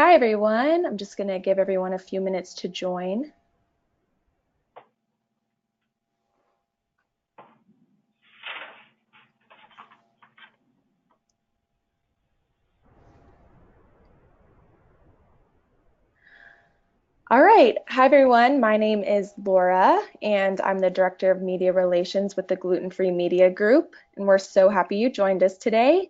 Hi, everyone. I'm just going to give everyone a few minutes to join. All right. Hi, everyone. My name is Laura, and I'm the Director of Media Relations with the Gluten Free Media Group. And we're so happy you joined us today.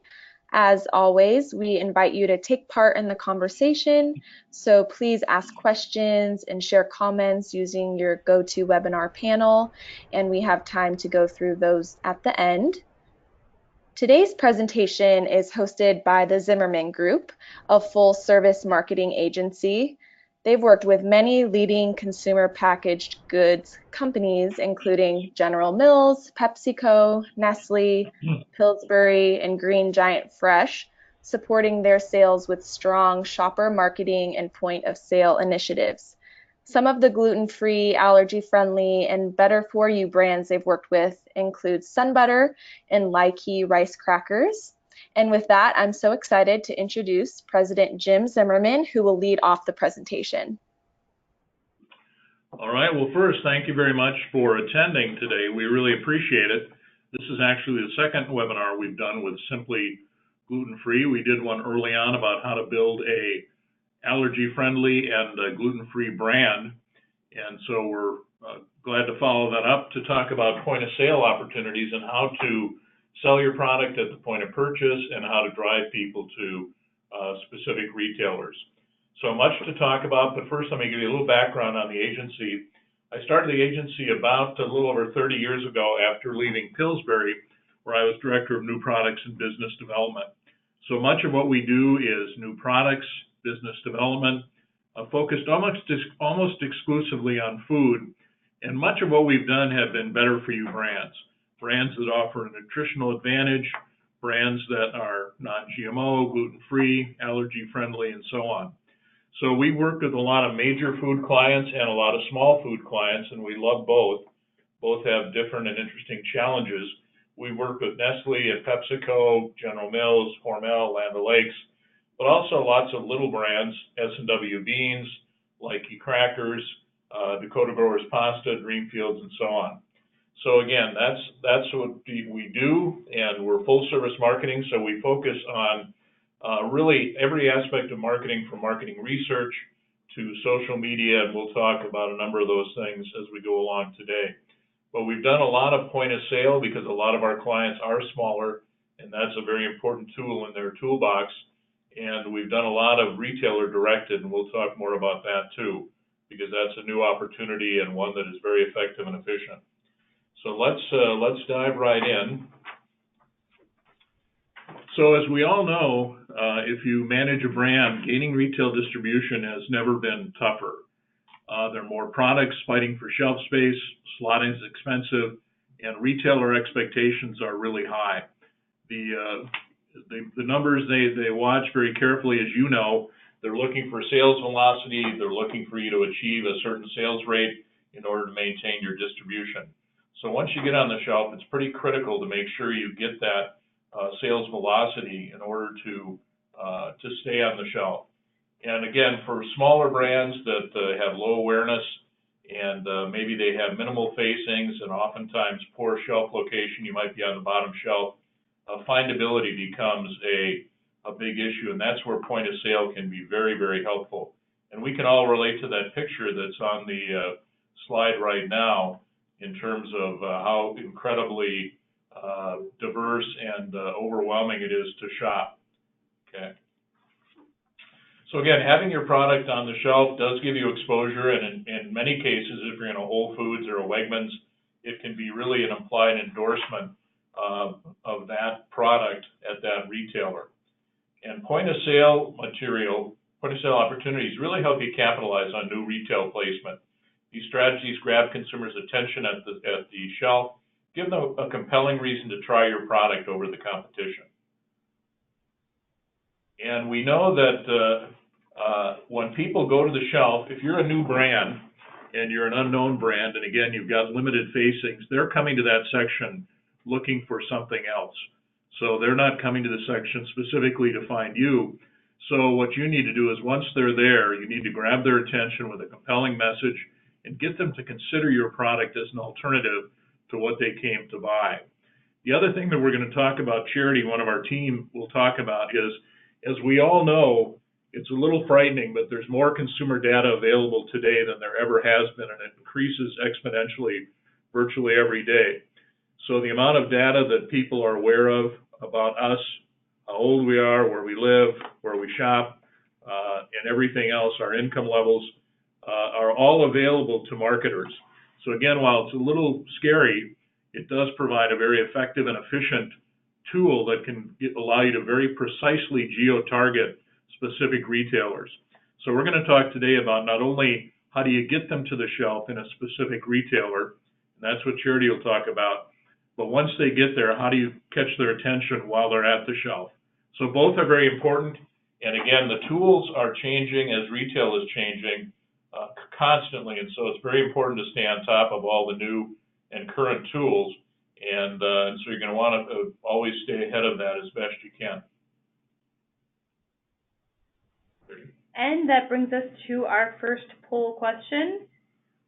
As always, we invite you to take part in the conversation. So please ask questions and share comments using your GoToWebinar panel. And we have time to go through those at the end. Today's presentation is hosted by the Zimmerman Group, a full-service marketing agency. They've worked with many leading consumer packaged goods companies, including General Mills, PepsiCo, Nestle, Pillsbury, and Green Giant Fresh, supporting their sales with strong shopper marketing and point-of-sale initiatives. Some of the gluten-free, allergy-friendly, and better-for-you brands they've worked with include Sun Butter and Likey rice crackers. And with that, I'm so excited to introduce President Jim Zimmerman, who will lead off the presentation. All right. Well, first, thank you very much for attending today. We really appreciate it. This is actually the second webinar we've done with Simply Gluten Free. We did one early on about how to build a allergy-friendly and gluten-free brand. And so we're glad to follow that up to talk about point-of-sale opportunities and how to sell your product at the point of purchase and how to drive people to specific retailers. So much to talk about, but first let me give you a little background on the agency. I started the agency about a little over 30 years ago after leaving Pillsbury, where I was Director of New Products and Business Development. So much of what we do is new products, business development, focused almost exclusively on food. And much of what we've done have been better for you brands, brands that offer a nutritional advantage, brands that are non-GMO, gluten-free, allergy-friendly, and so on. So we work with a lot of major food clients and a lot of small food clients, and we love both. Both have different and interesting challenges. We work with Nestle and PepsiCo, General Mills, Hormel, Land O'Lakes, but also lots of little brands, S&W Beans, Likey Crackers, Dakota Growers Pasta, Dreamfields, and so on. So again, that's what we do, and we're full service marketing, so we focus on really every aspect of marketing, from marketing research to social media, and we'll talk about a number of those things as we go along today. But we've done a lot of point of sale because a lot of our clients are smaller, and that's a very important tool in their toolbox. And we've done a lot of retailer directed, and we'll talk more about that too, because that's a new opportunity and one that is very effective and efficient. So let's dive right in. So as we all know, if you manage a brand, gaining retail distribution has never been tougher. There are more products fighting for shelf space, slotting is expensive, and retailer expectations are really high. The numbers they watch very carefully, as you know, they're looking for sales velocity, they're looking for you to achieve a certain sales rate in order to maintain your distribution. So once you get on the shelf, it's pretty critical to make sure you get that sales velocity in order to stay on the shelf. And again, for smaller brands that have low awareness and maybe they have minimal facings and oftentimes poor shelf location, you might be on the bottom shelf, findability becomes a big issue, and that's where point of sale can be very, very helpful. And we can all relate to that picture that's on the slide right now in terms of how incredibly diverse and overwhelming it is to shop. Okay. So again, having your product on the shelf does give you exposure, and in many cases, if you're in a Whole Foods or a Wegmans, it can be really an implied endorsement of that product at that retailer. And point of sale material, point of sale opportunities really help you capitalize on new retail placement. These strategies grab consumers' attention at the shelf, give them a compelling reason to try your product over the competition. And we know that when people go to the shelf, if you're a new brand and you're an unknown brand, and again, you've got limited facings, they're coming to that section looking for something else. So they're not coming to the section specifically to find you. So what you need to do is once they're there, you need to grab their attention with a compelling message and get them to consider your product as an alternative to what they came to buy. The other thing that we're going to talk about, Charity, one of our team will talk about is, as we all know, it's a little frightening, but there's more consumer data available today than there ever has been, and it increases exponentially virtually every day. So the amount of data that people are aware of about us, how old we are, where we live, where we shop, and everything else, our income levels, are all available to marketers. So again, while it's a little scary, it does provide a very effective and efficient tool that can allow you to very precisely geo-target specific retailers. So we're going to talk today about not only how do you get them to the shelf in a specific retailer, and that's what Charity will talk about, but once they get there, how do you catch their attention while they're at the shelf? So both are very important. And again, the tools are changing as retail is changing constantly. And so it's very important to stay on top of all the new and current tools. And so you're going to want to always stay ahead of that as best you can. And that brings us to our first poll question.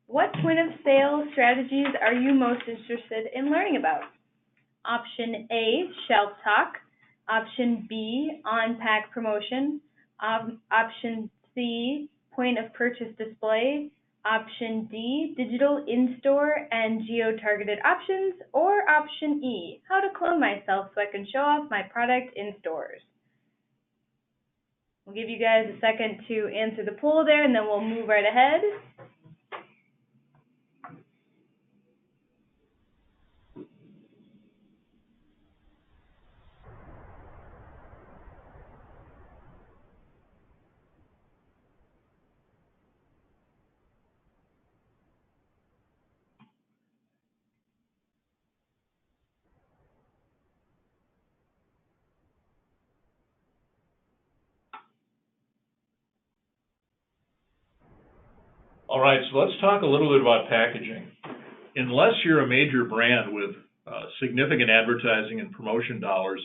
What point of sale strategies are you most interested in learning about? Option A, shelf talk. Option B, on-pack promotion. Option C, point of purchase display. Option D, digital in-store and geo-targeted options. Or option E, how to clone myself so I can show off my product in stores. We'll give you guys a second to answer the poll there, and then we'll move right ahead. All right, so let's talk a little bit about packaging. Unless you're a major brand with significant advertising and promotion dollars,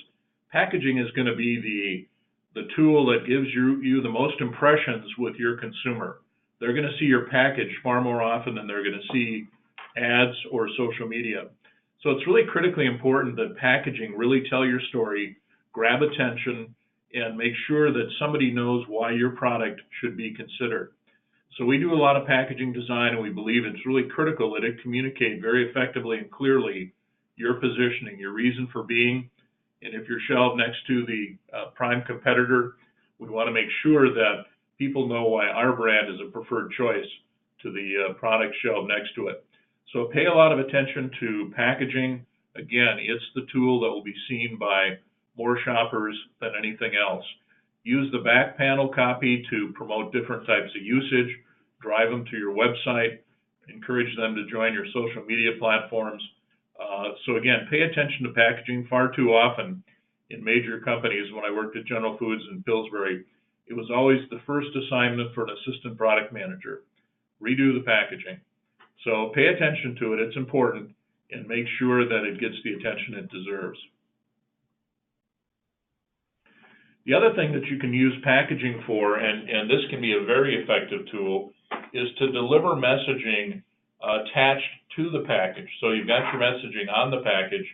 packaging is going to be the tool that gives you the most impressions with your consumer. They're going to see your package far more often than they're going to see ads or social media. So it's really critically important that packaging really tell your story, grab attention, and make sure that somebody knows why your product should be considered. So we do a lot of packaging design, and we believe it's really critical that it communicate very effectively and clearly your positioning, your reason for being. And if you're shelved next to the prime competitor, we want to make sure that people know why our brand is a preferred choice to the product shelved next to it. So pay a lot of attention to packaging. Again, it's the tool that will be seen by more shoppers than anything else. Use the back panel copy to promote different types of usage, drive them to your website, encourage them to join your social media platforms. So again, pay attention to packaging. Far too often in major companies, when I worked at General Foods in Pillsbury, it was always the first assignment for an assistant product manager. Redo the packaging. So pay attention to it, it's important, and make sure that it gets the attention it deserves. The other thing that you can use packaging for, and this can be a very effective tool, is to deliver messaging attached to the package. So you've got your messaging on the package,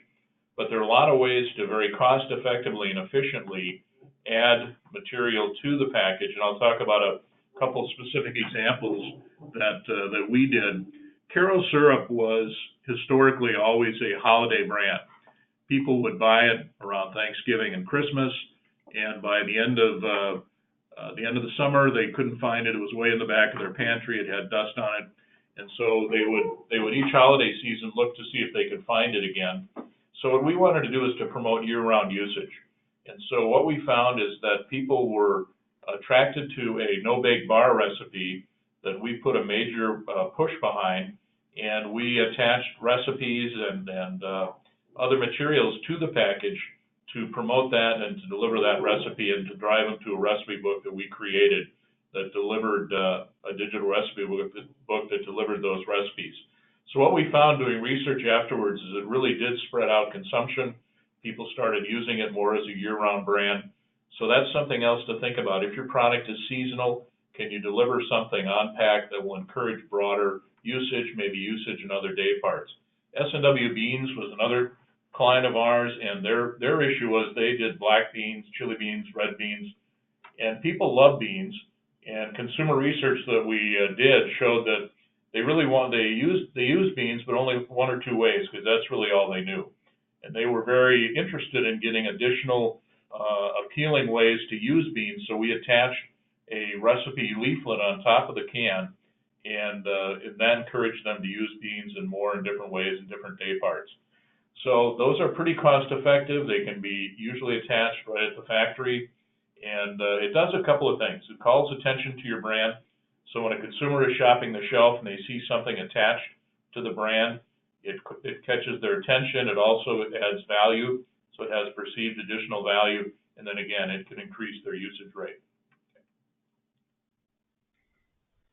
but there are a lot of ways to very cost effectively and efficiently add material to the package. And I'll talk about a couple specific examples that we did. Caro syrup was historically always a holiday brand. People would buy it around Thanksgiving and Christmas, and by the end of the summer, they couldn't find it. It was way in the back of their pantry. It had dust on it, and so they would each holiday season look to see if they could find it again. So what we wanted to do is to promote year-round usage. And so what we found is that people were attracted to a no-bake bar recipe that we put a major push behind, and we attached recipes and other materials to the package to promote that and to deliver that recipe and to drive them to a recipe book that we created that delivered a digital recipe book that delivered those recipes. So what we found doing research afterwards is it really did spread out consumption. People started using it more as a year-round brand. So that's something else to think about. If your product is seasonal, can you deliver something on pack that will encourage broader usage, maybe usage in other day parts? S&W Beans was another client of ours, and their issue was they did black beans, chili beans, red beans, and people love beans. And consumer research that we did showed that they used beans, but only one or two ways, because that's really all they knew. And they were very interested in getting additional appealing ways to use beans. So we attached a recipe leaflet on top of the can, and that encouraged them to use beans in more and different ways in different day parts. So those are pretty cost effective. They can be usually attached right at the factory. And it does a couple of things. It calls attention to your brand. So when a consumer is shopping the shelf and they see something attached to the brand, it catches their attention. It also adds value. So it has perceived additional value. And then again, it can increase their usage rate.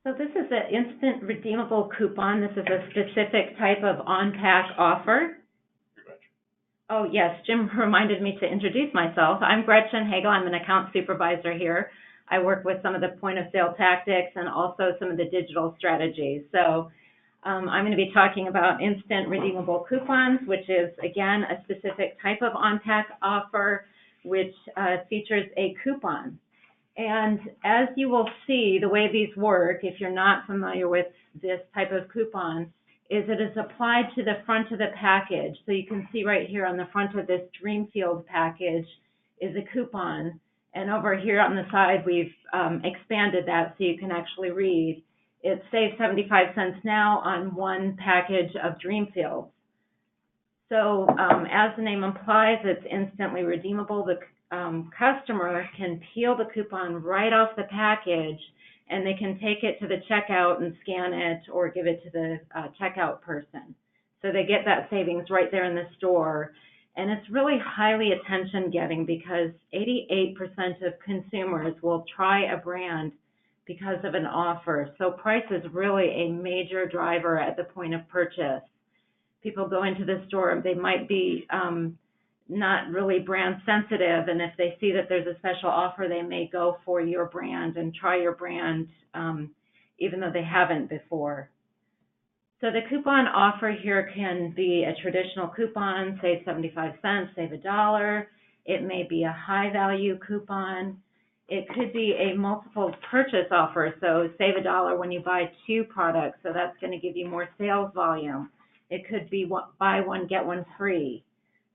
So this is an instant redeemable coupon. This is a specific type of on-pack offer. Oh, yes, Jim reminded me to introduce myself. I'm Gretchen Hagel. I'm an account supervisor here. I work with some of the point of sale tactics and also some of the digital strategies. So I'm going to be talking about instant redeemable coupons, which is, again, a specific type of on-pack offer which features a coupon. And as you will see, the way these work, if you're not familiar with this type of coupon, is it is applied to the front of the package. So you can see right here on the front of this Dreamfield package is a coupon. And over here on the side, we've expanded that so you can actually read. It saves 75 cents now on one package of Dreamfield. So as the name implies, it's instantly redeemable. The customer can peel the coupon right off the package, and they can take it to the checkout and scan it or give it to the checkout person. So they get that savings right there in the store. And it's really highly attention-getting because 88% of consumers will try a brand because of an offer. So price is really a major driver at the point of purchase. People go into the store, they might be not really brand sensitive, and if they see that there's a special offer, they may go for your brand and try your brand even though they haven't before. So the coupon offer here can be a traditional coupon, save 75 cents, save $1. It may be a high value coupon. It could be a multiple purchase offer, so save $1 when you buy 2 products, so that's going to give you more sales volume. It could be buy one, get one free,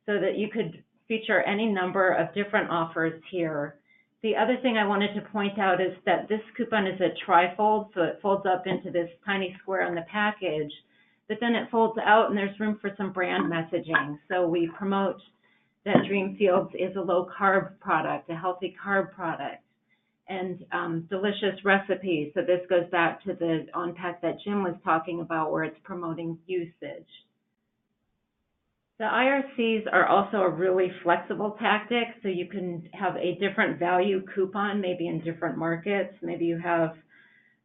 so that you could feature any number of different offers here. The other thing I wanted to point out is that this coupon is a tri-fold, so it folds up into this tiny square on the package, but then it folds out and there's room for some brand messaging. So we promote that Dreamfields is a low-carb product, a healthy carb product, and delicious recipes. So this goes back to the on-pack that Jim was talking about where it's promoting usage. The IRCs are also a really flexible tactic, so you can have a different value coupon, maybe in different markets. Maybe you have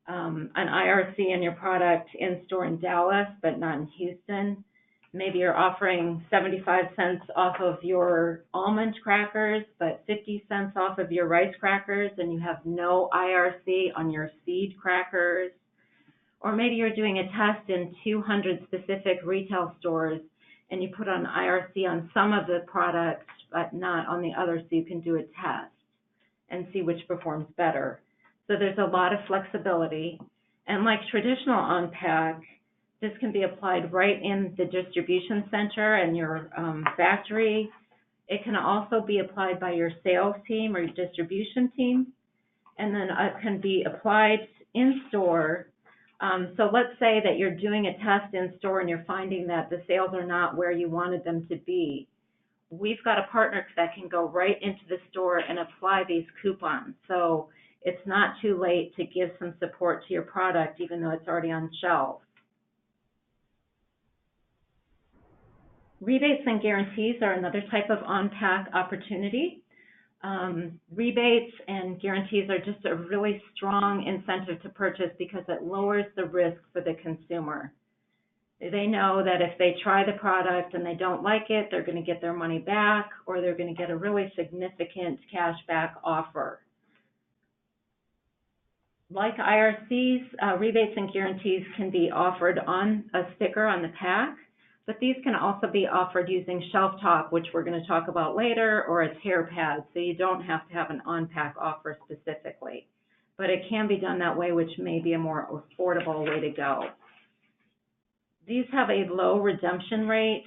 an IRC in your product in store in Dallas, but not in Houston. Maybe you're offering 75 cents off of your almond crackers, but 50 cents off of your rice crackers, and you have no IRC on your seed crackers. Or maybe you're doing a test in 200 specific retail stores, and you put on IRC on some of the products, but not on the others, so you can do a test and see which performs better. So there's a lot of flexibility. And like traditional on-pack, this can be applied right in the distribution center and your factory. It can also be applied by your sales team or your distribution team. And then it can be applied in store. So let's say that you're doing a test in store and you're finding that the sales are not where you wanted them to be. We've got a partner that can go right into the store and apply these coupons. So it's not too late to give some support to your product, even though it's already on shelf. Rebates and guarantees are another type of on-pack opportunity. Rebates and guarantees are just a really strong incentive to purchase because it lowers the risk for the consumer. They know that if they try the product and they don't like it, they're going to get their money back, or they're going to get a really significant cash back offer. Like IRCs, rebates and guarantees can be offered on a sticker on the pack, but these can also be offered using shelf top, which we're going to talk about later, or as hair pads, so you don't have to have an on-pack offer specifically. But it can be done that way, which may be a more affordable way to go. These have a low redemption rate.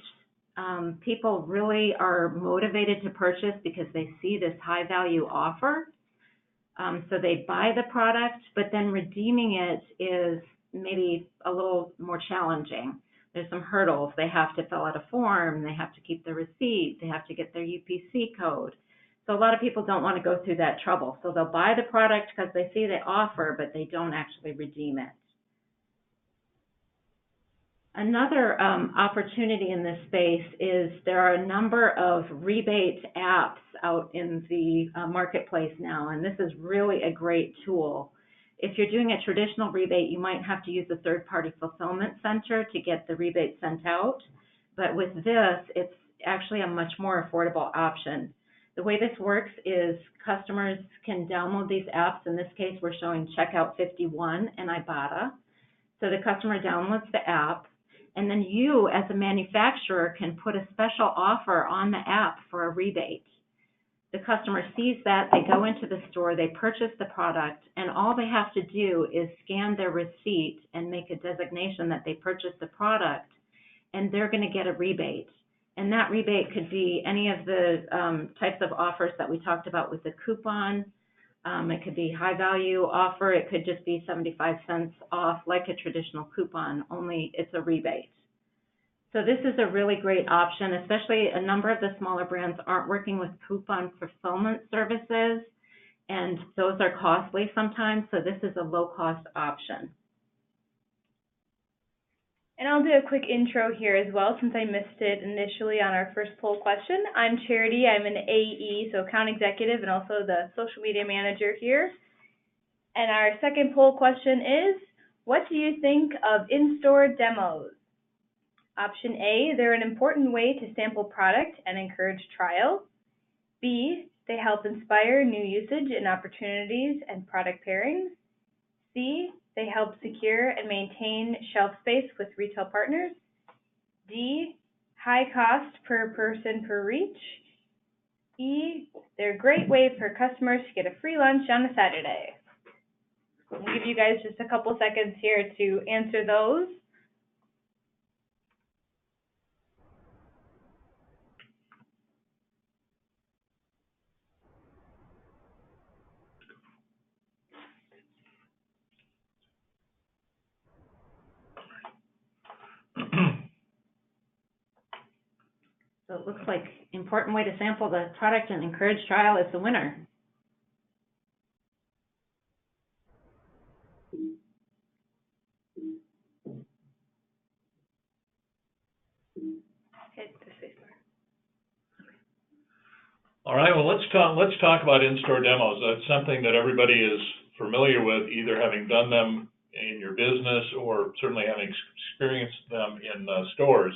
People really are motivated to purchase because they see this high value offer. So they buy the product, but then redeeming it is maybe a little more challenging. There's some hurdles. They have to fill out a form, they have to keep the receipt, they have to get their UPC code. So a lot of people don't want to go through that trouble. So they'll buy the product because they see the offer, but they don't actually redeem it. Another opportunity in this space is there are a number of rebate apps out in the marketplace now, and this is really a great tool. If you're doing a traditional rebate, you might have to use a third-party fulfillment center to get the rebate sent out, but with this, it's actually a much more affordable option. The way this works is customers can download these apps. In this case, we're showing Checkout 51 and Ibotta. So the customer downloads the app, and then you, as a manufacturer, can put a special offer on the app for a rebate. The customer sees that, they go into the store, they purchase the product, and all they have to do is scan their receipt and make a designation that they purchased the product, and they're going to get a rebate. And that rebate could be any of the types of offers that we talked about with the coupon. It could be high value offer. It could just be 75 cents off like a traditional coupon, only it's a rebate. So this is a really great option, especially a number of the smaller brands aren't working with coupon fulfillment services, and those are costly sometimes, so this is a low-cost option. And I'll do a quick intro here as well, since I missed it initially on our first poll question. I'm Charity. I'm an AE, so account executive, and also the social media manager here. And our second poll question is, what do you think of in-store demos? Option A, they're an important way to sample product and encourage trial. B, they help inspire new usage and opportunities and product pairings. C, they help secure and maintain shelf space with retail partners. D, high cost per person per reach. E, they're a great way for customers to get a free lunch on a Saturday. I'll give you guys just a couple seconds here to answer those. So it looks like important way to sample the product and encourage trial is the winner. All right, well, let's talk about in-store demos. That's something that everybody is familiar with, either having done them in your business or certainly having experienced them in stores.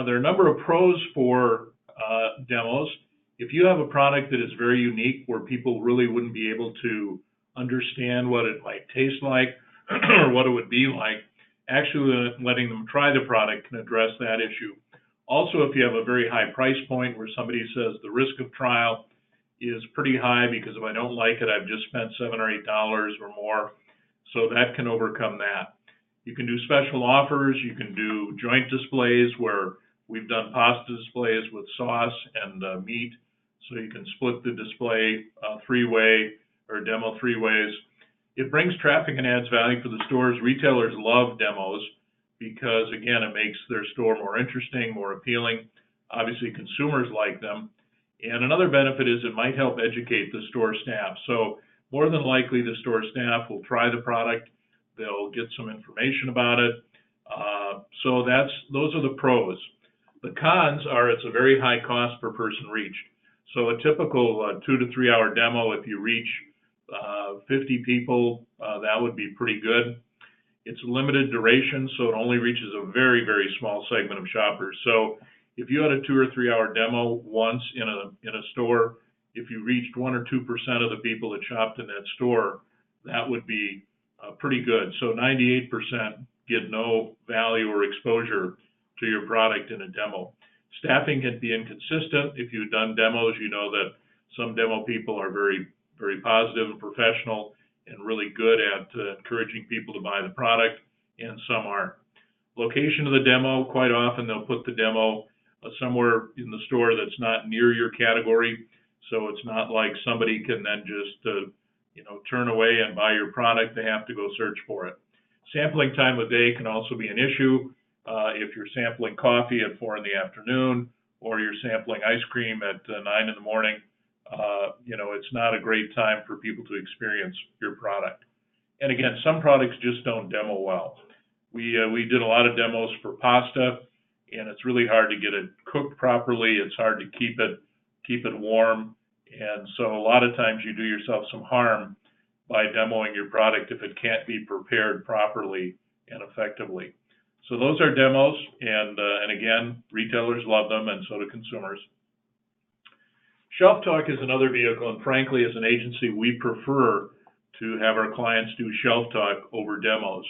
There are a number of pros for demos. If you have a product that is very unique, where people really wouldn't be able to understand what it might taste like or what it would be like, actually letting them try the product can address that issue. Also, if you have a very high price point where somebody says the risk of trial is pretty high because if I don't like it, I've just spent $7 or $8 or more, so that can overcome that. You can do special offers. You can do joint displays where we've done pasta displays with sauce and meat, so you can split the display three-way or demo three ways. It brings traffic and adds value for the stores. Retailers love demos because, again, it makes their store more interesting, more appealing. Obviously, consumers like them. And another benefit is it might help educate the store staff. So more than likely, the store staff will try the product. They'll get some information about it. So those are the pros. The cons are it's a very high cost per person reached. So a typical 2 to 3 hour demo, if you reach 50 people, that would be pretty good. It's limited duration, so it only reaches a very, very small segment of shoppers. So if you had a 2 or 3 hour demo once in a store, if you reached 1 or 2% of the people that shopped in that store, that would be pretty good. So 98% get no value or exposure to your product in a demo. Staffing can be inconsistent. If you've done demos, you know that some demo people are very, very positive and professional and really good at encouraging people to buy the product, and some aren't. Location of the demo, quite often they'll put the demo somewhere in the store that's not near your category, so it's not like somebody can then just turn away and buy your product. They have to go search for it. Sampling time of day can also be an issue. If you're sampling coffee at 4 in the afternoon, or you're sampling ice cream at 9 in the morning, it's not a great time for people to experience your product. And again, some products just don't demo well. We did a lot of demos for pasta, and it's really hard to get it cooked properly. It's hard to keep it warm, and so a lot of times you do yourself some harm by demoing your product if it can't be prepared properly and effectively. So those are demos, and again, retailers love them, and so do consumers. Shelf Talk is another vehicle, and frankly, as an agency, we prefer to have our clients do Shelf Talk over demos,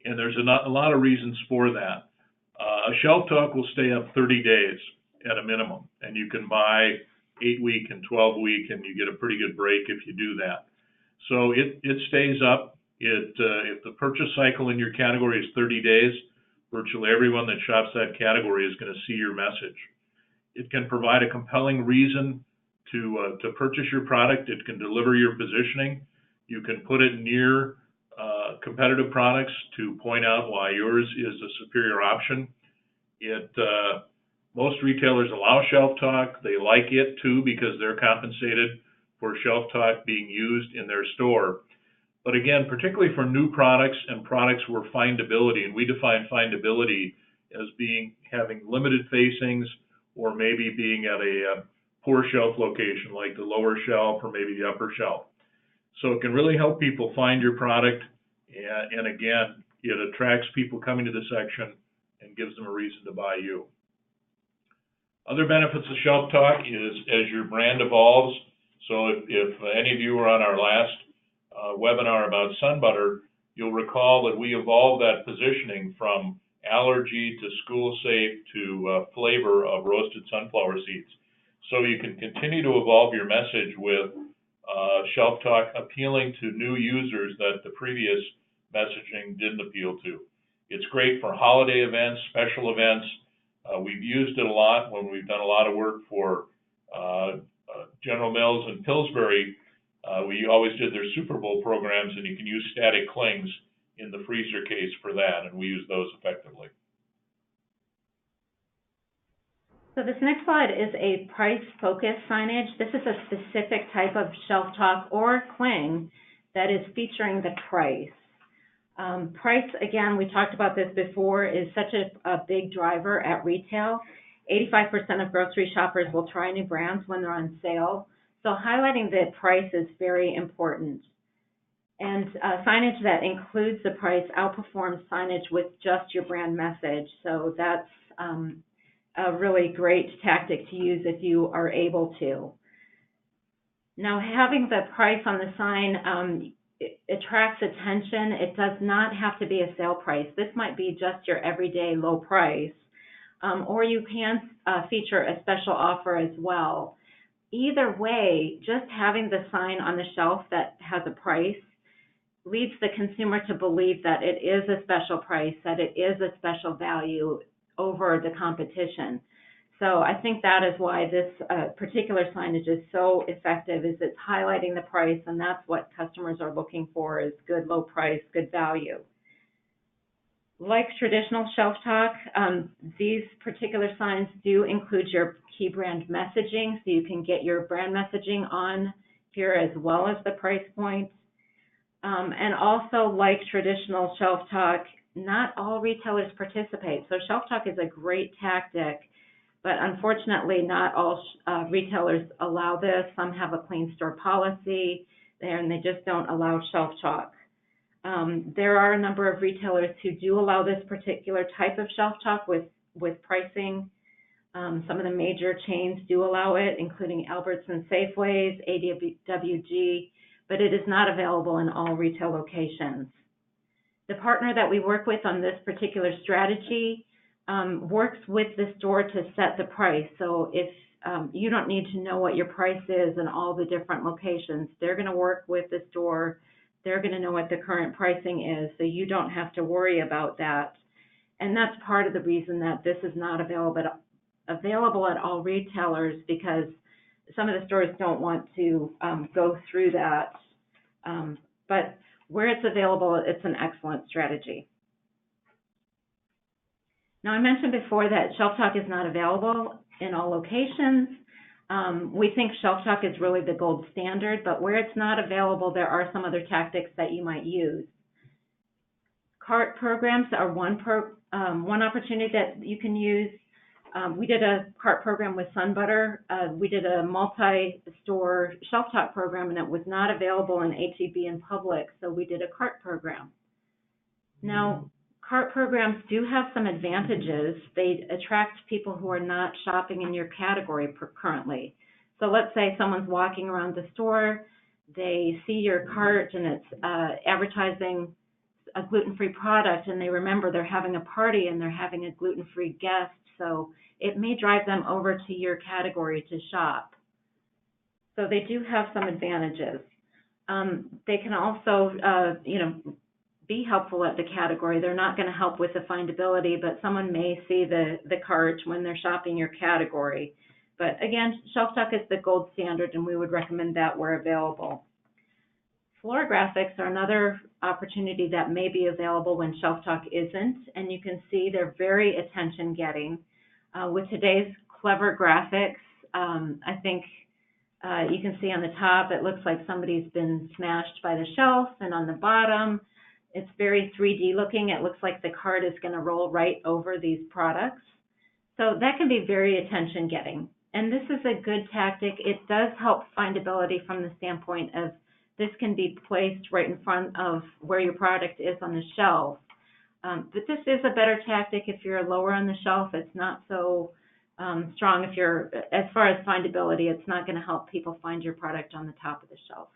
and there's a lot of reasons for that. A Shelf Talk will stay up 30 days at a minimum, and you can buy 8-week and 12-week, and you get a pretty good break if you do that. So it stays up. If the purchase cycle in your category is 30 days, virtually everyone that shops that category is going to see your message. It can provide a compelling reason to purchase your product. It can deliver your positioning. You can put it near competitive products to point out why yours is a superior option. Most retailers allow Shelf Talk. They like it too because they're compensated for Shelf Talk being used in their store. But again, particularly for new products and products where findability, and we define findability as having limited facings or maybe being at a poor shelf location like the lower shelf or maybe the upper shelf. So it can really help people find your product, and again, it attracts people coming to the section and gives them a reason to buy you. Other benefits of Shelf Talk is as your brand evolves. So if any of you were on our last webinar about sun butter, you'll recall that we evolved that positioning from allergy to school safe to flavor of roasted sunflower seeds. So you can continue to evolve your message with Shelf Talk appealing to new users that the previous messaging didn't appeal to. It's great for holiday events, special events. We've used it a lot when we've done a lot of work for General Mills and Pillsbury. We always did their Super Bowl programs, and you can use static clings in the freezer case for that, and we use those effectively. So this next slide is a price-focused signage. This is a specific type of Shelf Talk or cling that is featuring the price. Price, again, we talked about this before, is such a big driver at retail. 85% of grocery shoppers will try new brands when they're on sale. So highlighting the price is very important. And signage that includes the price outperforms signage with just your brand message. So that's a really great tactic to use if you are able to. Now, having the price on the sign it attracts attention. It does not have to be a sale price. This might be just your everyday low price, or you can feature a special offer as well. Either way, just having the sign on the shelf that has a price leads the consumer to believe that it is a special price, that it is a special value over the competition. So I think that is why this particular signage is so effective, is it's highlighting the price, and that's what customers are looking for, is good low price, good value. Like traditional Shelf Talk, these particular signs do include your key brand messaging, so you can get your brand messaging on here as well as the price point. And also, like traditional Shelf Talk, not all retailers participate. So Shelf Talk is a great tactic, but unfortunately not all retailers allow this. Some have a clean store policy and they just don't allow Shelf Talk. There are a number of retailers who do allow this particular type of shelf talk with pricing. Some of the major chains do allow it, including Albertsons, Safeways, AWG, but it is not available in all retail locations. The partner that we work with on this particular strategy works with the store to set the price. So if you don't need to know what your price is in all the different locations, they're going to work with the store. They're going to know what the current pricing is, so you don't have to worry about that. And that's part of the reason that this is not available at all retailers, because some of the stores don't want to go through that. But where it's available, it's an excellent strategy. Now, I mentioned before that Shelf Talk is not available in all locations. We think Shelf Talk is really the gold standard, but where it's not available, there are some other tactics that you might use. Cart programs are one opportunity that you can use. We did a cart program with Sun Butter. We did a multi-store Shelf Talk program, and it was not available in H-E-B and Publix, so we did a cart program. Now, cart programs do have some advantages. They attract people who are not shopping in your category currently. So let's say someone's walking around the store, they see your cart and it's advertising a gluten-free product, and they remember they're having a party and they're having a gluten-free guest, so it may drive them over to your category to shop. So they do have some advantages. They can also, be helpful at the category. They're not going to help with the findability, but someone may see the cart when they're shopping your category. But again, Shelf Talk is the gold standard, and we would recommend that where available. Floor graphics are another opportunity that may be available when Shelf Talk isn't, and you can see they're very attention-getting. With today's clever graphics, I think you can see on the top, it looks like somebody's been smashed by the shelf, and on the bottom, it's very 3D looking. It looks like the cart is going to roll right over these products. So that can be very attention-getting. And this is a good tactic. It does help findability from the standpoint of this can be placed right in front of where your product is on the shelf. But this is a better tactic if you're lower on the shelf. It's not so strong if you're, as far as findability, it's not going to help people find your product on the top of the shelf.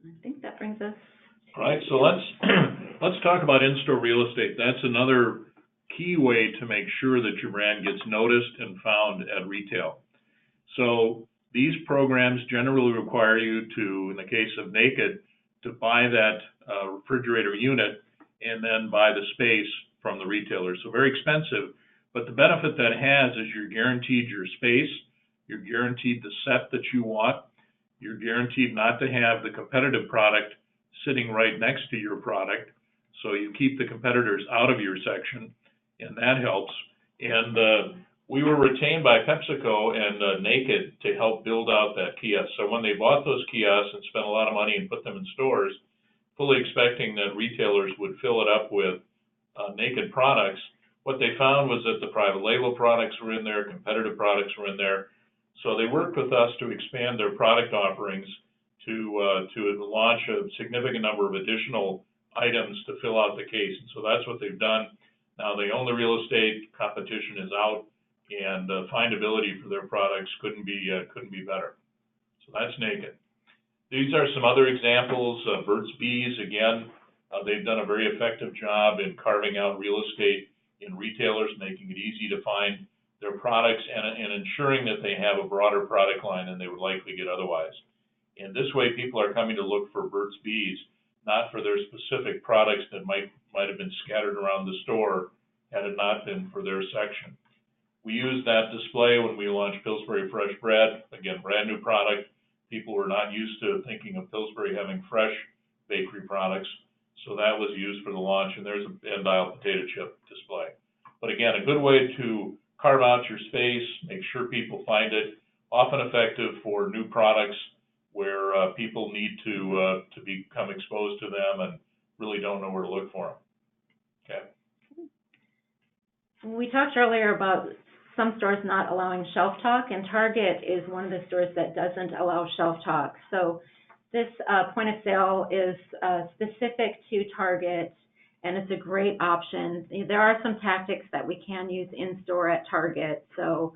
I think that brings us to... All right, so let's talk about in-store real estate. That's another key way to make sure that your brand gets noticed and found at retail. So these programs generally require you to, in the case of Naked, to buy that refrigerator unit and then buy the space from the retailer. So very expensive, but the benefit that has is you're guaranteed your space, you're guaranteed the set that you want, you're guaranteed not to have the competitive product sitting right next to your product, so you keep the competitors out of your section, and that helps. And we were retained by PepsiCo and Naked to help build out that kiosk. So when they bought those kiosks and spent a lot of money and put them in stores, fully expecting that retailers would fill it up with Naked products, what they found was that the private label products were in there, competitive products were in there. So they worked with us to expand their product offerings to launch a significant number of additional items to fill out the case. And so that's what they've done. Now they own the real estate, competition is out, and findability for their products couldn't be better. So that's Naked. These are some other examples. Burt's Bees, again, they've done a very effective job in carving out real estate in retailers, making it easy to find their products and ensuring that they have a broader product line than they would likely get otherwise. And this way, people are coming to look for Burt's Bees, not for their specific products that might have been scattered around the store had it not been for their section. We used that display when we launched Pillsbury Fresh Bread, again, brand new product. People were not used to thinking of Pillsbury having fresh bakery products, so that was used for the launch, and there's a Bend-Dial potato chip display. But again, a good way to carve out your space, make sure people find it, often effective for new products where people need to become exposed to them and really don't know where to look for them. Okay. We talked earlier about some stores not allowing Shelf Talk, and Target is one of the stores that doesn't allow Shelf Talk. So This point of sale is specific to Target, and it's a great option. There are some tactics that we can use in-store at Target, so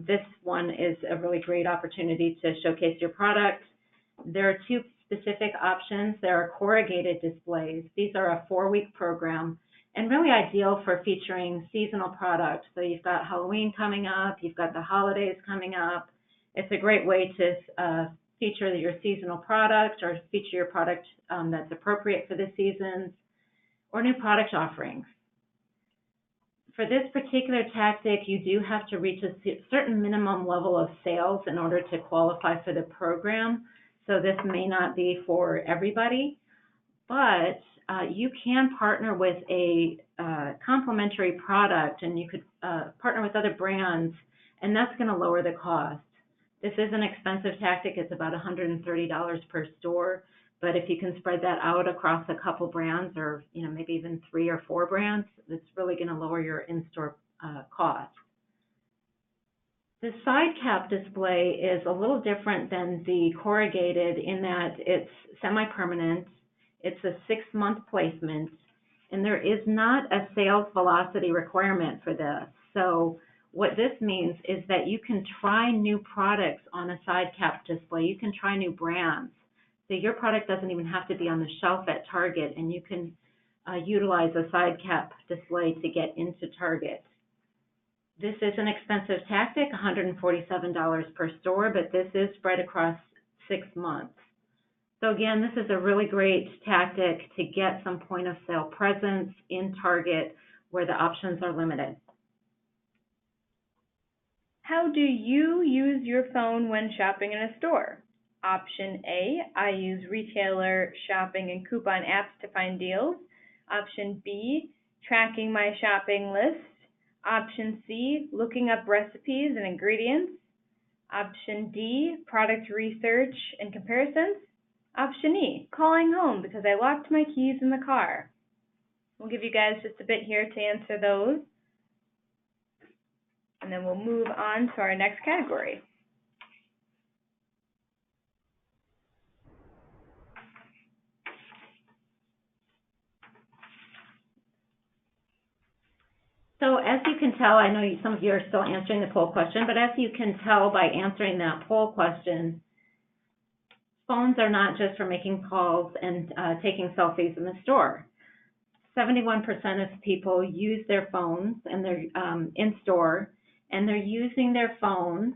this one is a really great opportunity to showcase your product. There are two specific options. There are corrugated displays. These are a 4-week program and really ideal for featuring seasonal products. So you've got Halloween coming up, you've got the holidays coming up. It's a great way to feature your seasonal product or feature your product that's appropriate for the seasons or new product offerings. For this particular tactic, you do have to reach a certain minimum level of sales in order to qualify for the program. So this may not be for everybody, but you can partner with a complementary product, and you could partner with other brands, and that's going to lower the cost. This is an expensive tactic. It's about $130 per store, but if you can spread that out across a couple brands, or maybe even 3 or 4 brands, it's really going to lower your in-store cost. The side cap display is a little different than the corrugated in that it's semi-permanent. It's a 6-month placement, and there is not a sales velocity requirement for this. So what this means is that you can try new products on a side cap display. You can try new brands. So your product doesn't even have to be on the shelf at Target, and you can utilize a side cap display to get into Target. This is an expensive tactic, $147 per store, but this is spread across 6 months. So again, this is a really great tactic to get some point of sale presence in Target where the options are limited. How do you use your phone when shopping in a store? Option A, I use retailer shopping and coupon apps to find deals. Option B, tracking my shopping list. Option C, looking up recipes and ingredients. Option D, product research and comparisons. Option E, calling home because I locked my keys in the car. We'll give you guys just a bit here to answer those, and then we'll move on to our next category. So as you can tell, I know some of you are still answering the poll question, but as you can tell by answering that poll question, phones are not just for making calls and taking selfies in the store. 71% of people use their phones and they're in store, and they're using their phones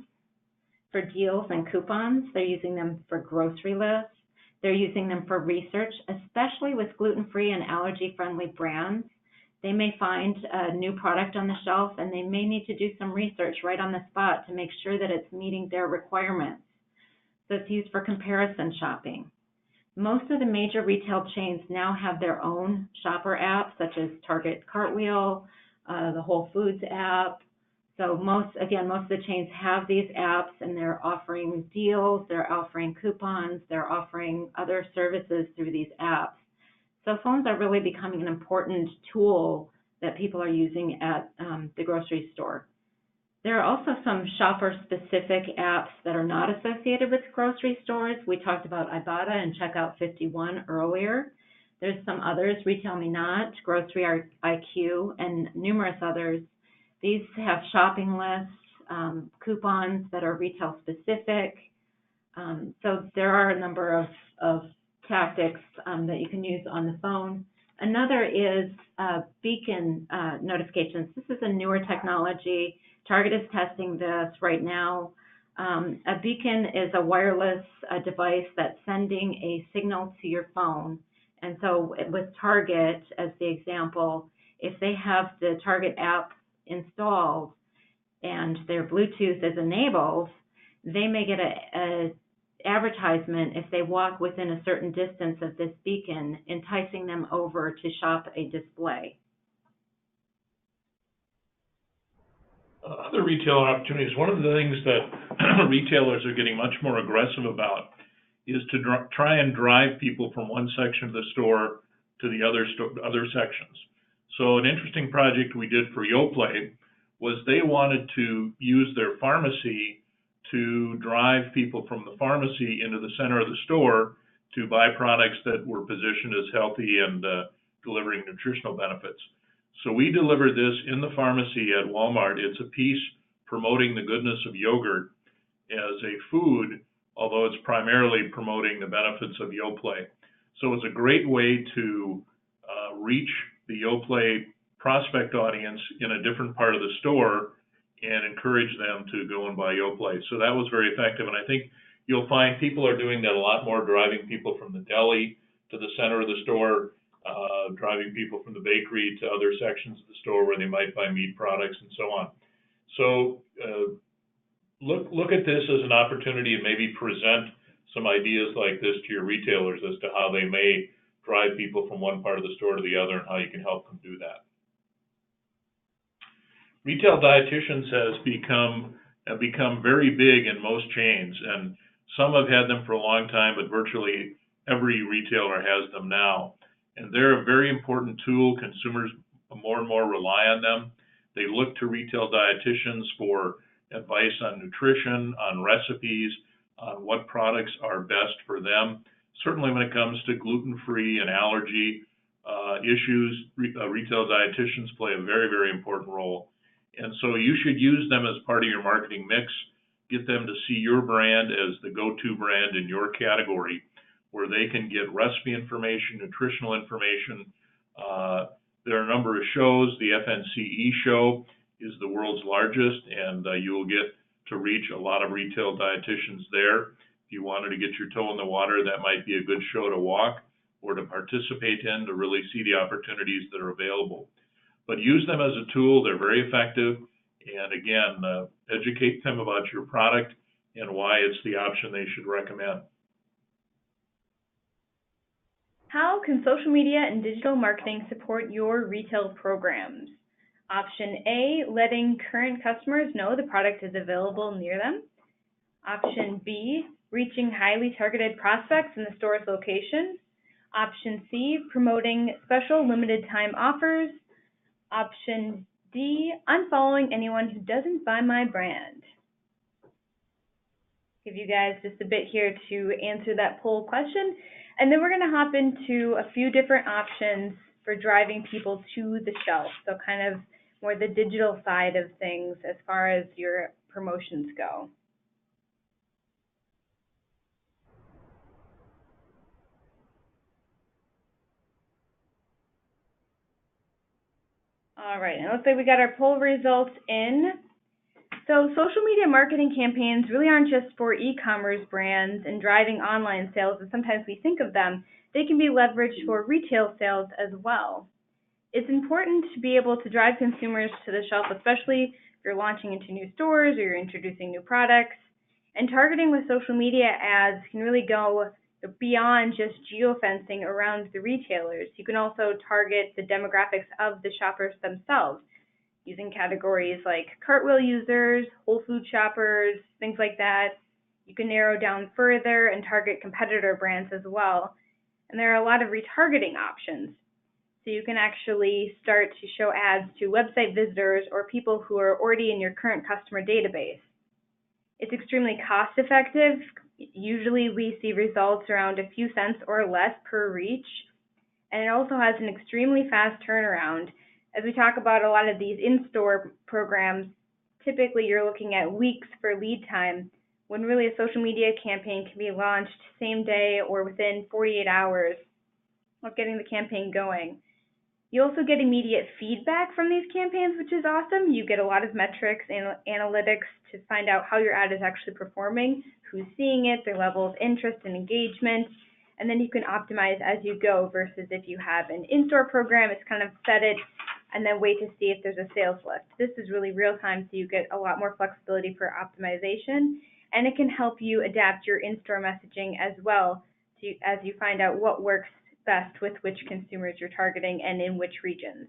for deals and coupons. They're using them for grocery lists. They're using them for research, especially with gluten-free and allergy-friendly brands. They may find a new product on the shelf, and they may need to do some research right on the spot to make sure that it's meeting their requirements. So it's used for comparison shopping. Most of the major retail chains now have their own shopper apps, such as Target Cartwheel, the Whole Foods app. So most of the chains have these apps, and they're offering deals, they're offering coupons, they're offering other services through these apps. So phones are really becoming an important tool that people are using at the grocery store. There are also some shopper-specific apps that are not associated with grocery stores. We talked about Ibotta and Checkout 51 earlier. There's some others, Retail Me Not, Grocery IQ, and numerous others. These have shopping lists, coupons that are retail-specific. So there are a number of tactics that you can use on the phone. Another is beacon notifications. This is a newer technology. Target is testing this right now. A beacon is a wireless device that's sending a signal to your phone. And so with Target, as the example, if they have the Target app installed and their Bluetooth is enabled, they may get a advertisement if they walk within a certain distance of this beacon, enticing them over to shop a display. Other retail opportunities, one of the things that retailers are getting much more aggressive about is to try and drive people from one section of the store to the other sections. So an interesting project we did for Yoplait was they wanted to use their pharmacy to drive people from the pharmacy into the center of the store to buy products that were positioned as healthy and delivering nutritional benefits. So we delivered this in the pharmacy at Walmart. It's a piece promoting the goodness of yogurt as a food, although it's primarily promoting the benefits of Yoplait. So it's a great way to reach the Yoplait prospect audience in a different part of the store and encourage them to go and buy Yoplait. So that was very effective, and I think you'll find people are doing that a lot more, driving people from the deli to the center of the store, driving people from the bakery to other sections of the store where they might buy meat products and so on. So look at this as an opportunity and maybe present some ideas like this to your retailers as to how they may drive people from one part of the store to the other and how you can help them do that. Retail dietitians have become very big in most chains, and some have had them for a long time, but virtually every retailer has them now. And they're a very important tool. Consumers more and more rely on them. They look to retail dietitians for advice on nutrition, on recipes, on what products are best for them. Certainly when it comes to gluten-free and allergy issues, retail dietitians play a very, very important role. And so you should use them as part of your marketing mix. Get them to see your brand as the go-to brand in your category, where they can get recipe information, nutritional information. There are a number of shows. The FNCE show is the world's largest, and you will get to reach a lot of retail dietitians there. If you wanted to get your toe in the water, that might be a good show to walk or to participate in to really see the opportunities that are available. But use them as a tool. They're very effective. And again, educate them about your product and why it's the option they should recommend. How can social media and digital marketing support your retail programs? Option A, letting current customers know the product is available near them. Option B, reaching highly targeted prospects in the store's location. Option C, promoting special limited time offers. Option D, unfollowing anyone who doesn't buy my brand. Give you guys just a bit here to answer that poll question, and then we're going to hop into a few different options for driving people to the shelf, so kind of more the digital side of things as far as your promotions go. All right, and it looks like we got our poll results in. So social media marketing campaigns really aren't just for e-commerce brands and driving online sales as sometimes we think of them. They can be leveraged for retail sales as well. It's important to be able to drive consumers to the shelf, especially if you're launching into new stores or you're introducing new products. And targeting with social media ads can really go beyond just geofencing around the retailers. You can also target the demographics of the shoppers themselves, using categories like cartwheel users, Whole Food shoppers, things like that. You can narrow down further and target competitor brands as well. And there are a lot of retargeting options. So you can actually start to show ads to website visitors or people who are already in your current customer database. It's extremely cost effective. Usually we see results around a few cents or less per reach. And it also has an extremely fast turnaround. As we talk about a lot of these in-store programs, typically you're looking at weeks for lead time, when really a social media campaign can be launched same day or within 48 hours of getting the campaign going. You also get immediate feedback from these campaigns, which is awesome. You get a lot of metrics and analytics to find out how your ad is actually performing, who's seeing it, their level of interest and engagement, and then you can optimize as you go versus if you have an in-store program, it's kind of set it and then wait to see if there's a sales lift. This is really real time, so you get a lot more flexibility for optimization, and it can help you adapt your in-store messaging as well as you find out what works best with which consumers you're targeting and in which regions.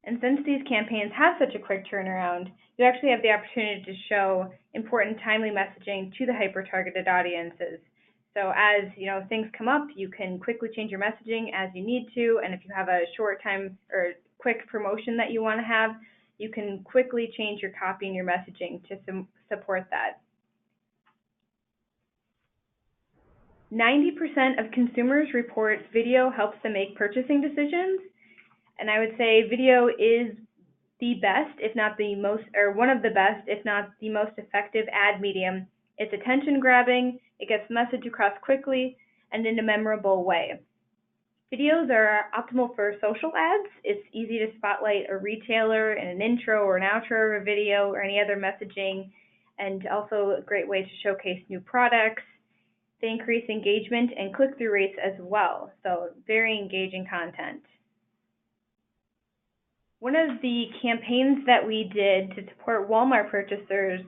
And since these campaigns have such a quick turnaround, you actually have the opportunity to show important timely messaging to the hyper-targeted audiences. So as things come up, you can quickly change your messaging as you need to, and if you have a short time or quick promotion that you want to have, you can quickly change your copy and your messaging to support that. 90% of consumers report video helps them make purchasing decisions, and I would say video is the best, if not the most, or one of the best, if not the most effective ad medium. It's attention grabbing, it gets the message across quickly, and in a memorable way. Videos are optimal for social ads. It's easy to spotlight a retailer in an intro or an outro of a video or any other messaging, and also a great way to showcase new products. They increase engagement and click-through rates as well, so very engaging content. One of the campaigns that we did to support Walmart purchases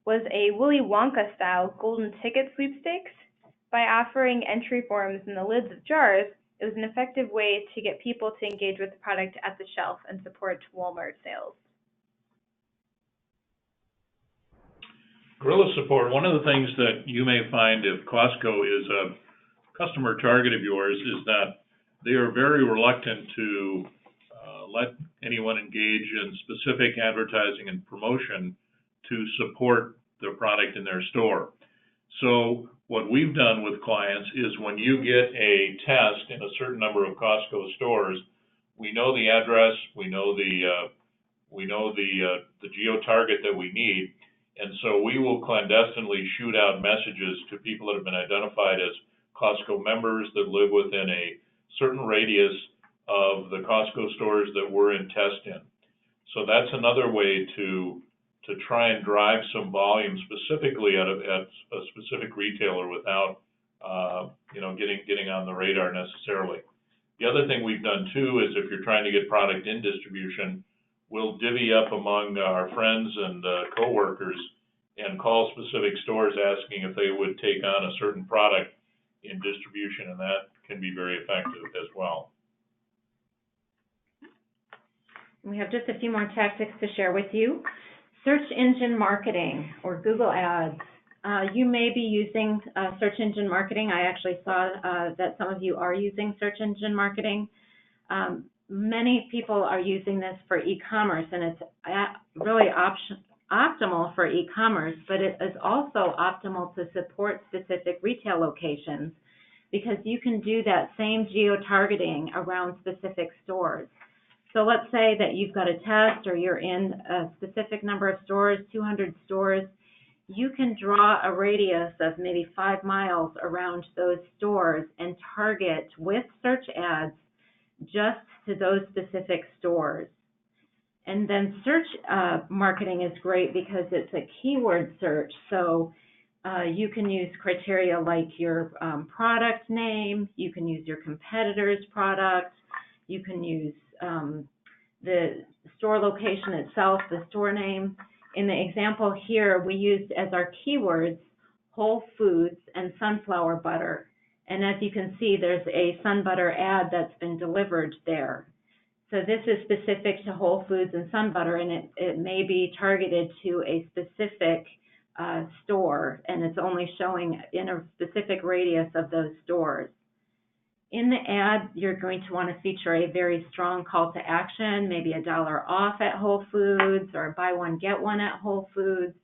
was a Willy Wonka style golden ticket sweepstakes. By offering entry forms in the lids of jars, it was an effective way to get people to engage with the product at the shelf and support Walmart sales. Guerrilla support, one of the things that you may find if Costco is a customer target of yours is that they are very reluctant to let anyone engage in specific advertising and promotion to support the product in their store. So what we've done with clients is when you get a test in a certain number of Costco stores, we know the address, we know the geo-target that we need, and so we will clandestinely shoot out messages to people that have been identified as Costco members that live within a certain radius of the Costco stores that we're in test in. So that's another way to try and drive some volume specifically at a specific retailer without getting on the radar necessarily. The other thing we've done too is if you're trying to get product in distribution, we'll divvy up among our friends and coworkers and call specific stores asking if they would take on a certain product in distribution, and that can be very effective as well. We have just a few more tactics to share with you. Search engine marketing or Google Ads. You may be using search engine marketing. I actually saw that some of you are using search engine marketing. Many people are using this for e-commerce, and it's really optimal for e-commerce, but it is also optimal to support specific retail locations because you can do that same geo-targeting around specific stores. So let's say that you've got a test or you're in a specific number of stores, 200 stores. You can draw a radius of maybe 5 miles around those stores and target with search ads just to those specific stores. And then search marketing is great because it's a keyword search. So you can use criteria like your product name, you can use your competitor's product, you can use the store location itself, the store name. In the example here, we used as our keywords Whole Foods and sunflower butter. And as you can see, there's a sun butter ad that's been delivered there. So this is specific to Whole Foods and sun butter, and it may be targeted to a specific store, and it's only showing in a specific radius of those stores. In the ad, you're going to want to feature a very strong call to action, maybe $1 off at Whole Foods or buy one, get one at Whole Foods.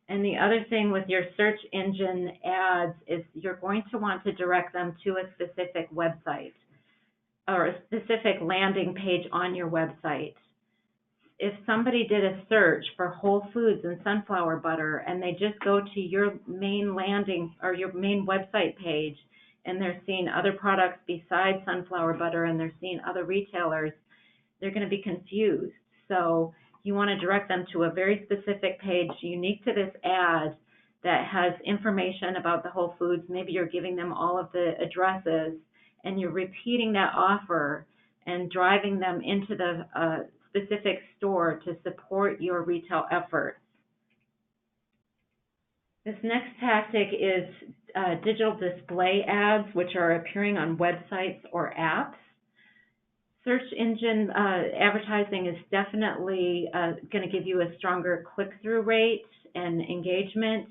And the other thing with your search engine ads is you're going to want to direct them to a specific website or a specific landing page on your website. If somebody did a search for Whole Foods and sunflower butter and they just go to your main landing or your main website page and they're seeing other products besides sunflower butter and they're seeing other retailers, they're going to be confused. So you want to direct them to a very specific page unique to this ad that has information about the Whole Foods. Maybe you're giving them all of the addresses and you're repeating that offer and driving them into the specific store to support your retail efforts. This next tactic is digital display ads, which are appearing on websites or apps. Search engine advertising is definitely going to give you a stronger click-through rate and engagement,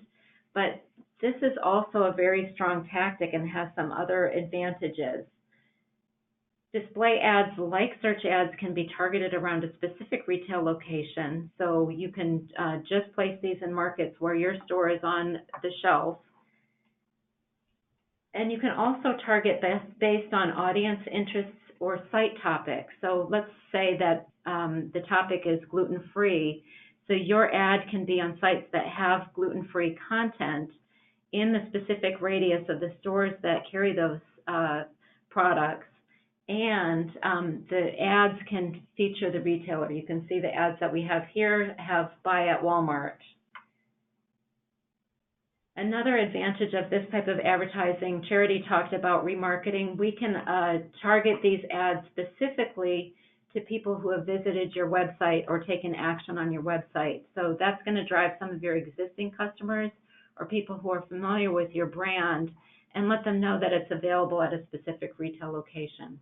but this is also a very strong tactic and has some other advantages. Display ads, like search ads, can be targeted around a specific retail location, so you can just place these in markets where your store is on the shelf And you can also target based on audience interests or site topics. So let's say that the topic is gluten-free. So your ad can be on sites that have gluten-free content in the specific radius of the stores that carry those products. And the ads can feature the retailer. You can see the ads that we have here have buy at Walmart. Another advantage of this type of advertising, Charity talked about remarketing. We can target these ads specifically to people who have visited your website or taken action on your website. So that's going to drive some of your existing customers or people who are familiar with your brand and let them know that it's available at a specific retail location.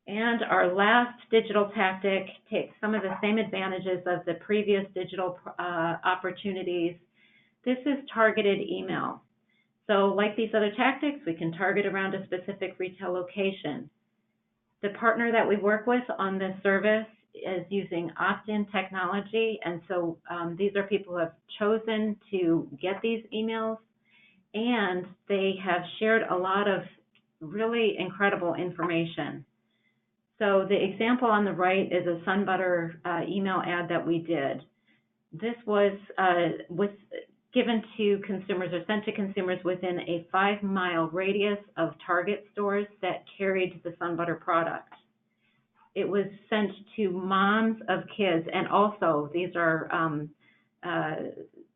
And our last digital tactic takes some of the same advantages of the previous digital opportunities. This is targeted email. So like these other tactics, we can target around a specific retail location. The partner that we work with on this service is using opt-in technology, and so these are people who have chosen to get these emails, and they have shared a lot of really incredible information. So the example on the right is a Sun Butter email ad that we did. This was given to consumers or sent to consumers within a 5-mile radius of Target stores that carried the Sun Butter product. It was sent to moms of kids, and also these are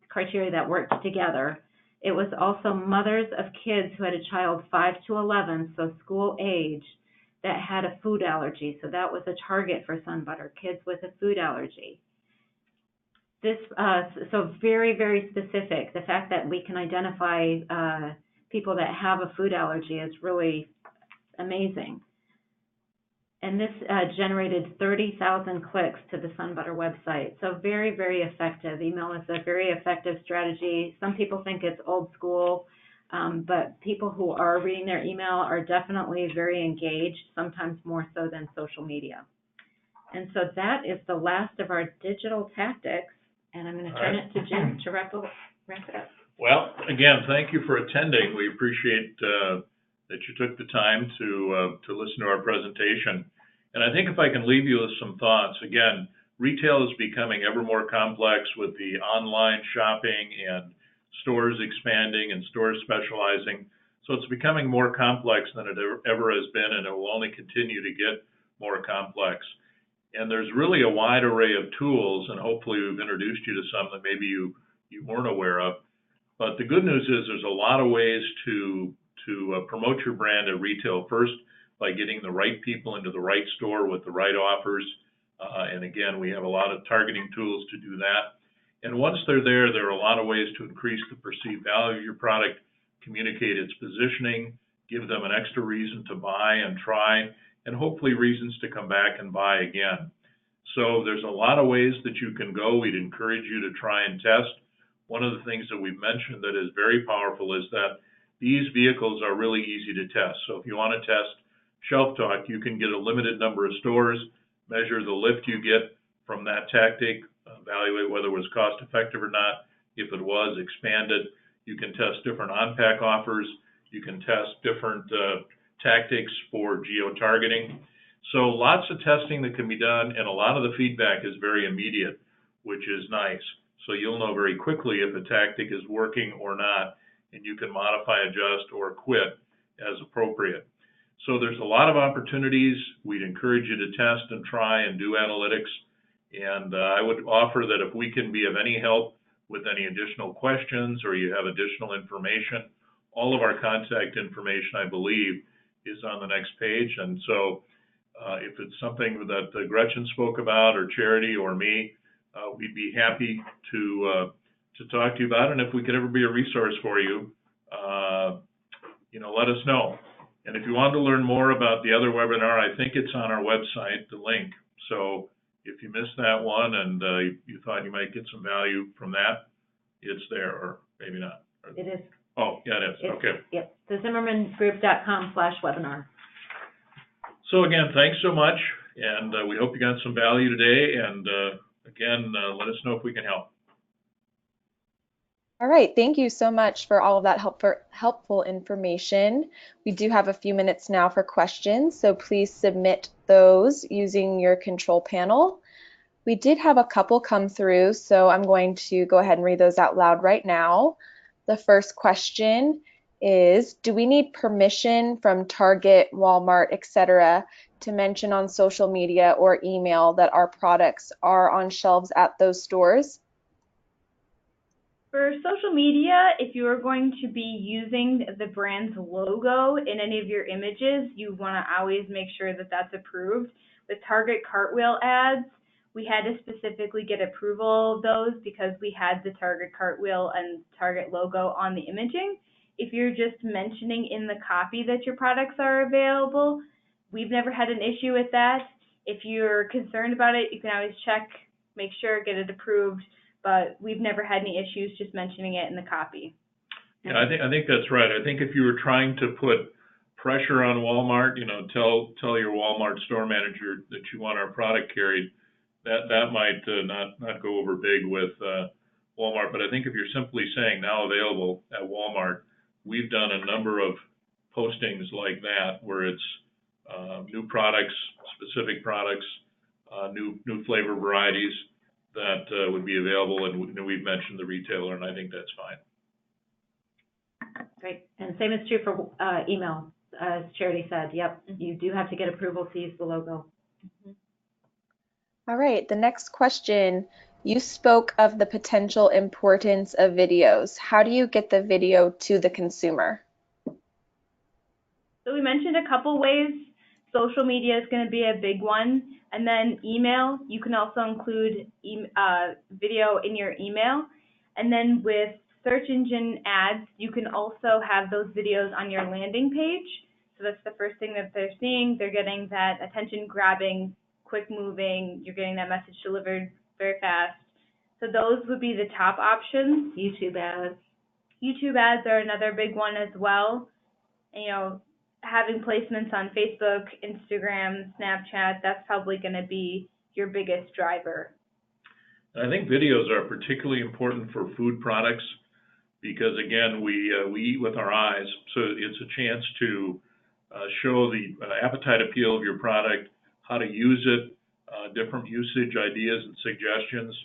criteria that worked together. It was also mothers of kids who had a child 5 to 11, so school age, that had a food allergy. So that was a target for Sun Butter, kids with a food allergy. This, so very, very specific. The fact that we can identify people that have a food allergy is really amazing. And this generated 30,000 clicks to the Sun Butter website. So very, very effective. Email is a very effective strategy. Some people think it's old school, but people who are reading their email are definitely very engaged, sometimes more so than social media. And so that is the last of our digital tactics. And I'm going to turn it to Jim to wrap it up. Well, again, thank you for attending. We appreciate that you took the time to listen to our presentation. And I think if I can leave you with some thoughts, again, retail is becoming ever more complex with the online shopping and stores expanding and stores specializing. So it's becoming more complex than it ever has been, and it will only continue to get more complex. And there's really a wide array of tools, and hopefully we've introduced you to some that maybe you weren't aware of. But the good news is there's a lot of ways to promote your brand at retail. First, by getting the right people into the right store with the right offers. And again, we have a lot of targeting tools to do that. And once they're there, there are a lot of ways to increase the perceived value of your product, communicate its positioning, give them an extra reason to buy and try, and hopefully reasons to come back and buy again. So there's a lot of ways that you can go. We'd encourage you to try and test. One of the things that we've mentioned that is very powerful is that these vehicles are really easy to test. So if you want to test Shelf Talk, you can get a limited number of stores, measure the lift you get from that tactic, evaluate whether it was cost effective or not. If it was, expand it. You can test different on-pack offers. You can test different tactics for geo-targeting. So lots of testing that can be done, and a lot of the feedback is very immediate, which is nice. So you'll know very quickly if a tactic is working or not, and you can modify, adjust, or quit as appropriate. So there's a lot of opportunities. We'd encourage you to test and try and do analytics. And I would offer that if we can be of any help with any additional questions or you have additional information, all of our contact information, I believe, is on the next page. And so if it's something that Gretchen spoke about or Charity or me, we'd be happy to talk to you about it. And if we could ever be a resource for you, let us know. And if you want to learn more about the other webinar, I think it's on our website, the link. So if you missed that one and you thought you might get some value from that, it's there, or maybe not. It is. Oh, yeah, it is. Okay. Yep. The ZimmermanGroup.com/webinar. So again, thanks so much, and we hope you got some value today. And again, let us know if we can help. All right, thank you so much for all of that helpful information. We do have a few minutes now for questions, so please submit those using your control panel. We did have a couple come through, so I'm going to go ahead and read those out loud right now. The first question is, do we need permission from Target, Walmart, etc., to mention on social media or email that our products are on shelves at those stores? For social media, if you are going to be using the brand's logo in any of your images, you want to always make sure that that's approved. With Target Cartwheel ads, we had to specifically get approval of those because we had the Target Cartwheel and Target logo on the imaging. If you're just mentioning in the copy that your products are available, we've never had an issue with that. If you're concerned about it, you can always check, make sure, get it approved, but we've never had any issues just mentioning it in the copy. Yeah, I think that's right. I think if you were trying to put pressure on Walmart, tell your Walmart store manager that you want our product carried, that might not go over big with Walmart. But I think if you're simply saying now available at Walmart, we've done a number of postings like that where it's new products, specific products, new flavor varieties that would be available, and we've mentioned the retailer, and I think that's fine. Great. And same is true for email, as Charity said. Yep, you do have to get approval to use the logo. All right, the next question. You spoke of the potential importance of videos. How do you get the video to the consumer? So we mentioned a couple ways. Social media is going to be a big one. And then email, you can also include video in your email. And then with search engine ads, you can also have those videos on your landing page. So that's the first thing that they're seeing. They're getting that attention grabbing, quick moving, you're getting that message delivered very fast. So those would be the top options. YouTube ads. YouTube ads are another big one as well. Having placements on Facebook, Instagram, Snapchat, that's probably going to be your biggest driver. I think videos are particularly important for food products because, again, we eat with our eyes, so it's a chance to show the appetite appeal of your product, how to use it, different usage ideas and suggestions.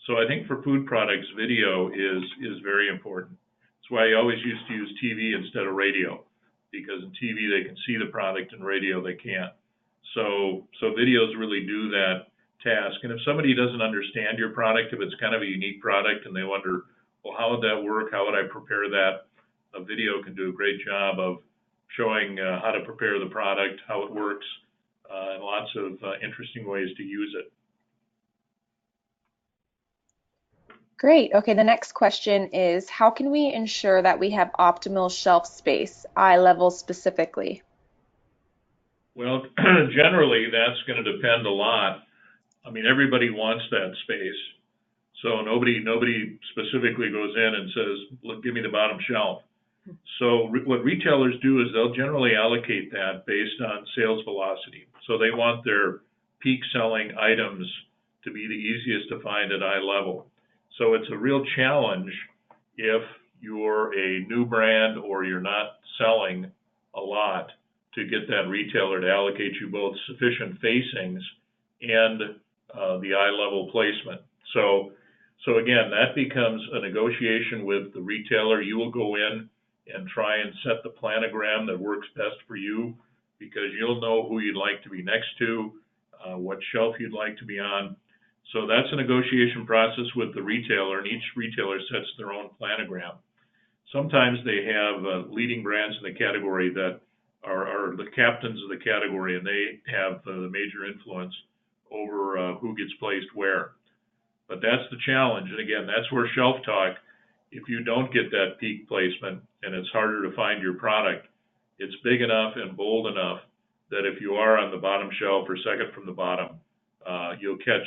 So I think for food products, video is very important. That's why I always used to use TV instead of radio, because in TV they can see the product, and radio they can't. So videos really do that task. And if somebody doesn't understand your product, if it's kind of a unique product and they wonder, well, how would that work? How would I prepare that? A video can do a great job of showing how to prepare the product, how it works, and lots of interesting ways to use it. Great. Okay, the next question is, how can we ensure that we have optimal shelf space, eye level specifically? Well, generally, that's going to depend a lot. I mean, everybody wants that space. So nobody specifically goes in and says, look, give me the bottom shelf. So what retailers do is they'll generally allocate that based on sales velocity. So they want their peak selling items to be the easiest to find at eye level. So it's a real challenge if you're a new brand or you're not selling a lot to get that retailer to allocate you both sufficient facings and the eye level placement. So again, that becomes a negotiation with the retailer. You will go in and try and set the planogram that works best for you, because you'll know who you'd like to be next to, what shelf you'd like to be on. So that's a negotiation process with the retailer, and each retailer sets their own planogram. Sometimes they have leading brands in the category that are the captains of the category, and they have the major influence over who gets placed where. But that's the challenge, and again, that's where shelf talk, if you don't get that peak placement and it's harder to find your product, it's big enough and bold enough that if you are on the bottom shelf or second from the bottom, you'll catch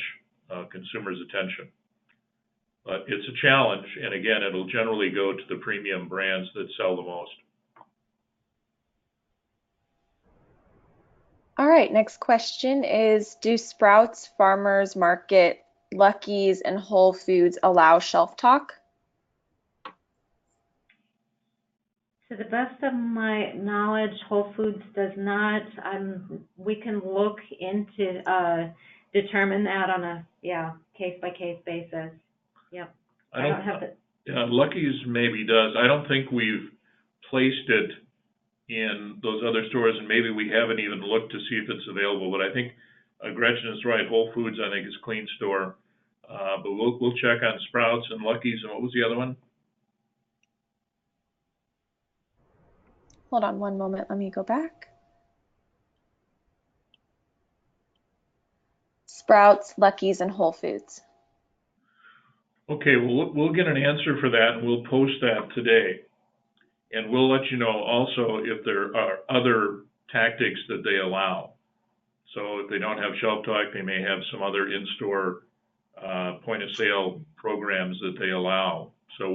consumers' attention. But it's a challenge, and again, it'll generally go to the premium brands that sell the most. All right, next question is, do Sprouts, Farmers Market, Lucky's, and Whole Foods allow shelf talk? To the best of my knowledge, Whole Foods does not. We can look into determine that on a case by case basis. Yep. I don't have the. Yeah, Lucky's maybe does. I don't think we've placed it in those other stores, and maybe we haven't even looked to see if it's available. But I think Gretchen is right. Whole Foods, I think, is Clean Store. But we'll check on Sprouts and Lucky's. And what was the other one? Hold on one moment. Let me go back. Sprouts, Lucky's, and Whole Foods. Okay, well, we'll get an answer for that, and we'll post that today. And we'll let you know also if there are other tactics that they allow. So if they don't have shelf talk, they may have some other in-store point of sale programs that they allow. So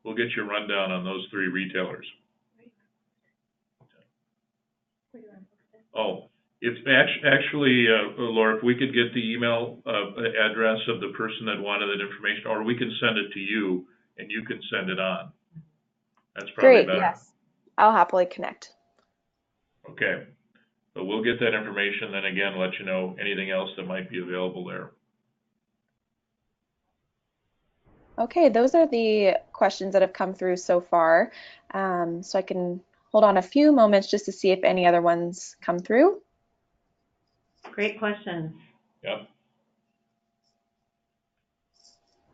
we'll get you a rundown on those three retailers. Oh, if actually, Laura, if we could get the email address of the person that wanted that information, or we can send it to you and you can send it on. That's probably Great, better. yes. I'll happily connect. Okay. But we'll get that information, then again, let you know anything else that might be available there. Okay, those are the questions that have come through so far. So I can hold on a few moments just to see if any other ones come through. Great questions. Yep.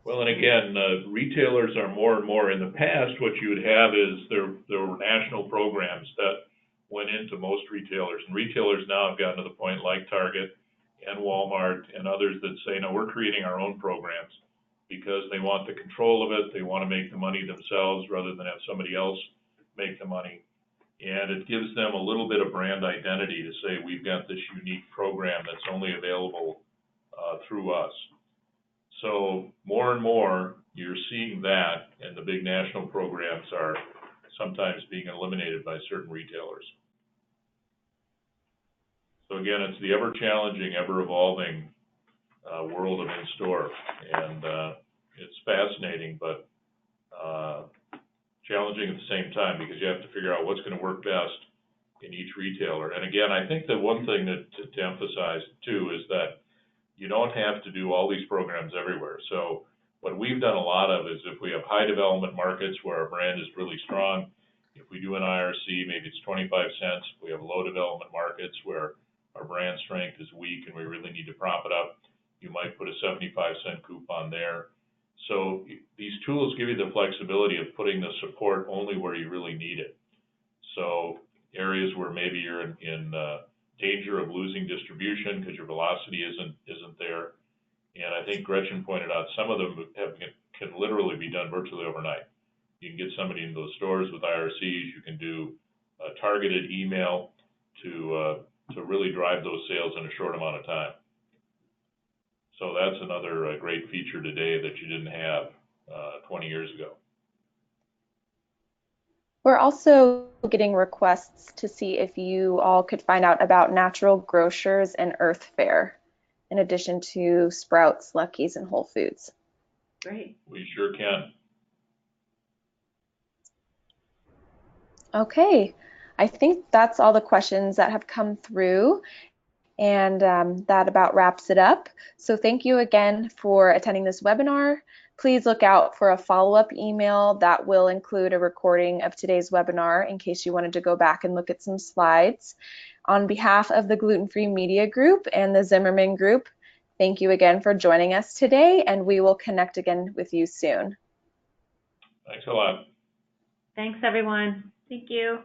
Well, and again, retailers are more and more. In the past, what you would have is there were national programs that went into most retailers. And retailers now have gotten to the point like Target and Walmart and others that say, no, we're creating our own programs because they want the control of it. They want to make the money themselves rather than have somebody else make the money. And it gives them a little bit of brand identity to say, we've got this unique program that's only available through us. So more and more, you're seeing that, and the big national programs are sometimes being eliminated by certain retailers. So again, it's the ever-challenging, ever-evolving world of in-store, and it's fascinating, but challenging at the same time because you have to figure out what's going to work best in each retailer. And again, I think that one thing that to emphasize too is that you don't have to do all these programs everywhere. So what we've done a lot of is if we have high development markets where our brand is really strong, if we do an IRC, maybe it's 25 cents. If we have low development markets where our brand strength is weak and we really need to prop it up, you might put a 75-cent coupon there. So these tools give you the flexibility of putting the support only where you really need it. So areas where maybe you're in danger of losing distribution because your velocity isn't there. And I think Gretchen pointed out some of them can literally be done virtually overnight. You can get somebody into those stores with IRCs. You can do a targeted email to really drive those sales in a short amount of time. So that's another great feature today that you didn't have 20 years ago. We're also getting requests to see if you all could find out about Natural Grocers and Earth Fare, in addition to Sprouts, Lucky's, and Whole Foods. Great. We sure can. Okay, I think that's all the questions that have come through, and that about wraps it up. So thank you again for attending this webinar. Please look out for a follow-up email that will include a recording of today's webinar in case you wanted to go back and look at some slides. On behalf of the Gluten Free Media Group and the Zimmerman Group, thank you again for joining us today, and we will connect again with you soon. Thanks a lot. Thanks, everyone. Thank you.